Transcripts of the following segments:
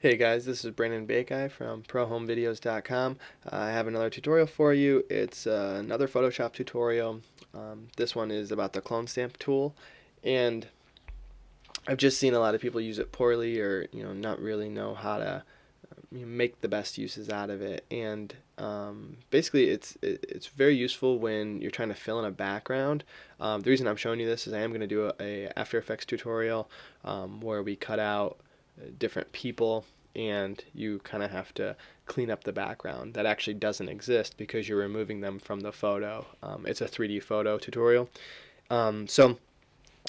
Hey guys, this is Brandon Bakei from ProHomeVideos.com. I have another tutorial for you. It's another Photoshop tutorial. This one is about the clone stamp tool, and I've just seen a lot of people use it poorly, or not really know how to make the best uses out of it. And basically, it's very useful when you're trying to fill in a background. The reason I'm showing you this is I am going to do a After Effects tutorial where we cut out different people and you kind of have to clean up the background that actually doesn't exist because you're removing them from the photo. It's a 3D photo tutorial. So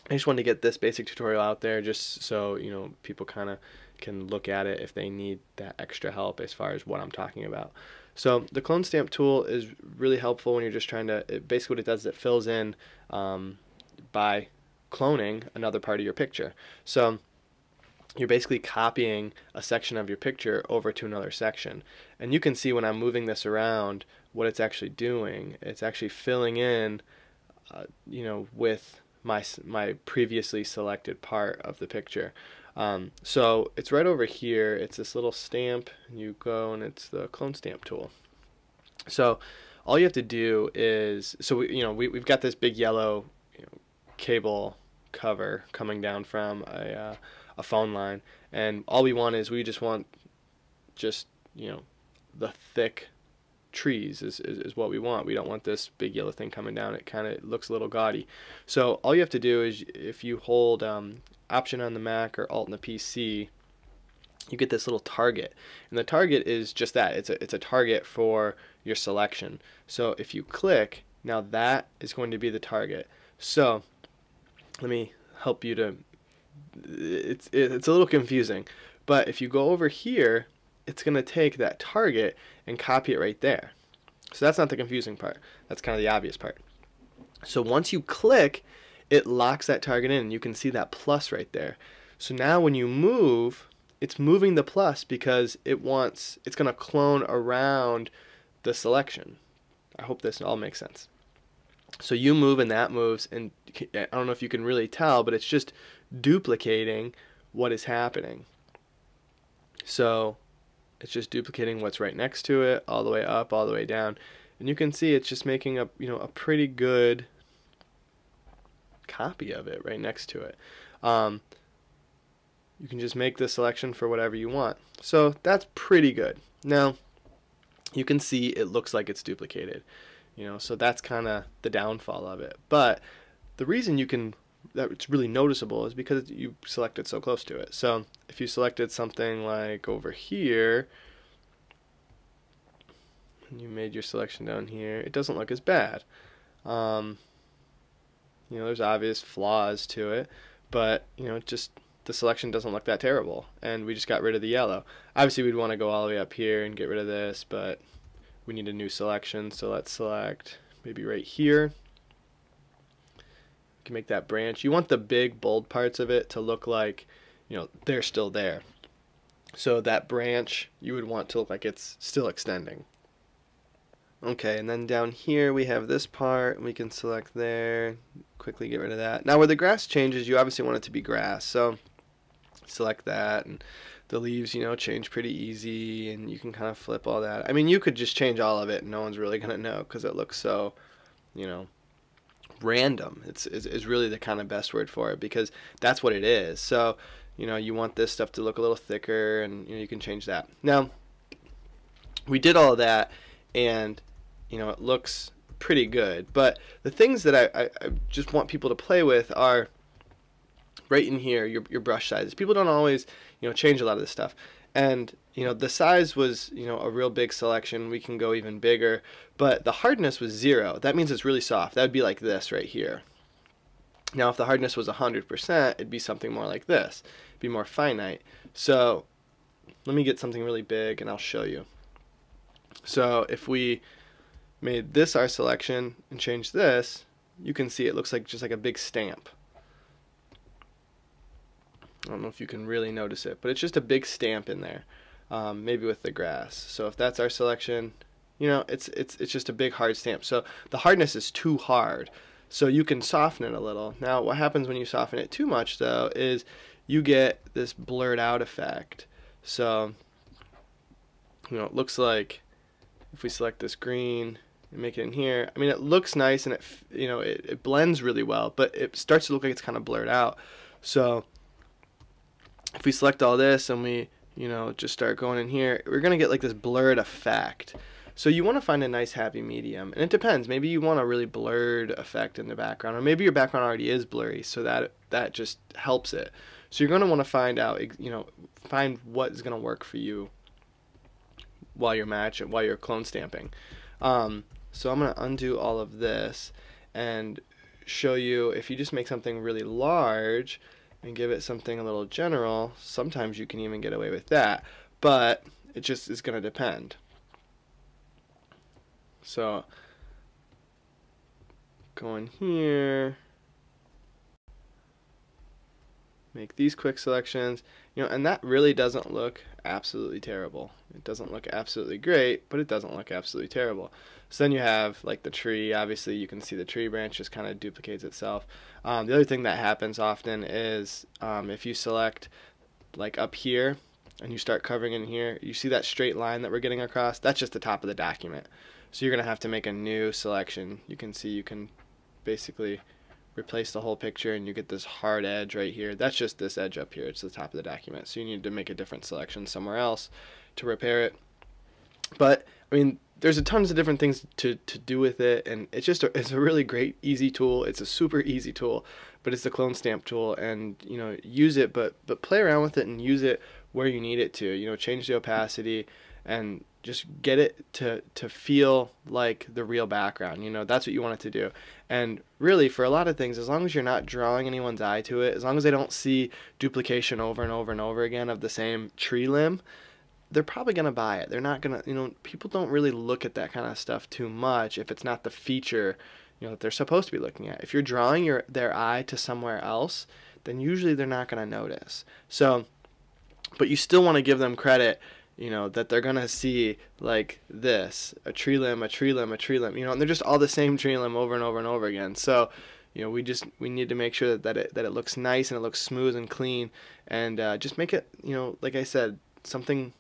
I just wanted to get this basic tutorial out there just so people kind of can look at it if they need that extra help as far as what I'm talking about. So the clone stamp tool is really helpful when you're just trying to, basically what it does is it fills in by cloning another part of your picture. So you're basically copying a section of your picture over to another section. And you can see when I'm moving this around what it's actually doing. It's actually filling in, with my previously selected part of the picture. So it's right over here. It's this little stamp, and you go and it's the clone stamp tool. So all you have to do is, we've got this big yellow cable cover coming down from a phone line, and all we want is we just want the thick trees is what we want. We don't want this big yellow thing coming down. It kind of looks a little gaudy. So all you have to do is if you hold Option on the Mac or Alt on the PC, you get this little target, and the target is just that. It's a target for your selection. So if you click, now that is going to be the target. So let me help you to, it's a little confusing, but if you go over here, it's going to take that target and copy it right there. So that's not the confusing part. That's kind of the obvious part. So once you click, it locks that target in, and you can see that plus right there. So now when you move, it's moving the plus because it's going to clone around the selection. I hope this all makes sense. So you move and that moves, and I don't know if you can really tell, but it's just duplicating what is happening. So it's just duplicating what's right next to it, all the way up, all the way down, and you can see it's just making a pretty good copy of it right next to it. You can just make the selection for whatever you want. So that's pretty good. Now you can see it looks like it's duplicated. So that's kind of the downfall of it. But the reason that it's really noticeable is because you selected so close to it. So if you selected something like over here, and you made your selection down here, it doesn't look as bad. There's obvious flaws to it, but just the selection doesn't look that terrible, and we just got rid of the yellow. Obviously we'd want to go all the way up here and get rid of this, but we need a new selection, so let's select maybe right here. You can make that branch. You want the big bold parts of it to look like they're still there. So that branch you would want to look like it's still extending. Okay, and then down here we have this part. We can select there, quickly get rid of that. Now where the grass changes, you obviously want it to be grass, so select that, and the leaves change pretty easy, and you can kind of flip all that. I mean, you could just change all of it and no one's really gonna know because it looks so random. It's really the kind of best word for it, because that's what it is. So you want this stuff to look a little thicker, and you can change that. Now we did all of that, and it looks pretty good, but the things that I just want people to play with are right in here, your brush sizes. People don't always change a lot of this stuff, and the size was a real big selection. We can go even bigger, but the hardness was 0. That means it's really soft. That would be like this right here. Now if the hardness was 100%, it'd be something more like this. It'd be more finite. So let me get something really big and I'll show you. So if we made this our selection and change this, you can see it looks like just like a big stamp. I don't know if you can really notice it, but it's just a big stamp in there, maybe with the grass. So if that's our selection, it's just a big hard stamp. So the hardness is too hard, so you can soften it a little. Now what happens when you soften it too much though is you get this blurred out effect. So, it looks like if we select this green and make it in here, I mean, it looks nice and it blends really well, but it starts to look like it's kind of blurred out. So if we select all this and we just start going in here, we're gonna get like this blurred effect. So you want to find a nice happy medium, and it depends. Maybe you want a really blurred effect in the background, or maybe your background already is blurry, so that just helps it. So you're gonna want to find out, find what is gonna work for you while you're clone stamping. So I'm gonna undo all of this and show you, if you just make something really large and give it something a little general, sometimes you can even get away with that, but it just is gonna depend. So go in here, make these quick selections, and that really doesn't look absolutely terrible. It doesn't look absolutely great, but it doesn't look absolutely terrible. So then you have like the tree. Obviously you can see the tree branch just kind of duplicates itself. The other thing that happens often is if you select like up here and you start covering in here, you see that straight line that we're getting across? That's just the top of the document. So you're going to have to make a new selection. You can see you can basically replace the whole picture and you get this hard edge right here. That's just this edge up here. It's the top of the document. So you need to make a different selection somewhere else to repair it. But I mean, there's a tons of different things to do with it, and it's a really great, easy tool. It's a super easy tool, but it's the clone stamp tool, and use it, but play around with it and use it where you need it to. Change the opacity and just get it to feel like the real background. That's what you want it to do. And really, for a lot of things, as long as you're not drawing anyone's eye to it, as long as they don't see duplication over and over and over again of the same tree limb, they're probably going to buy it. They're not going to, people don't really look at that kind of stuff too much if it's not the feature, that they're supposed to be looking at. If you're drawing their eye to somewhere else, then usually they're not going to notice. So, but you still want to give them credit, that they're going to see like this, a tree limb, a tree limb, a tree limb, and they're just all the same tree limb over and over and over again. So, we need to make sure that it looks nice and it looks smooth and clean, and just make it, like I said,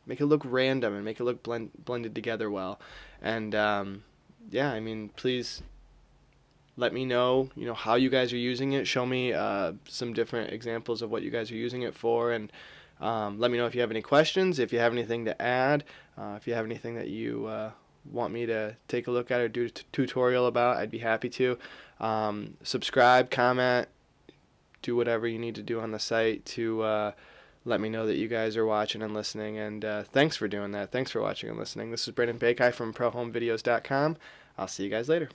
make it look random and make it look blended together well. And yeah, I mean, please let me know, how you guys are using it. Show me some different examples of what you guys are using it for, and let me know if you have any questions, if you have anything to add, if you have anything that you want me to take a look at or do a tutorial about. I'd be happy to. Subscribe, comment, do whatever you need to do on the site to let me know that you guys are watching and listening, and thanks for doing that. Thanks for watching and listening. This is Brandon Bakei from ProHomeVideos.com. I'll see you guys later.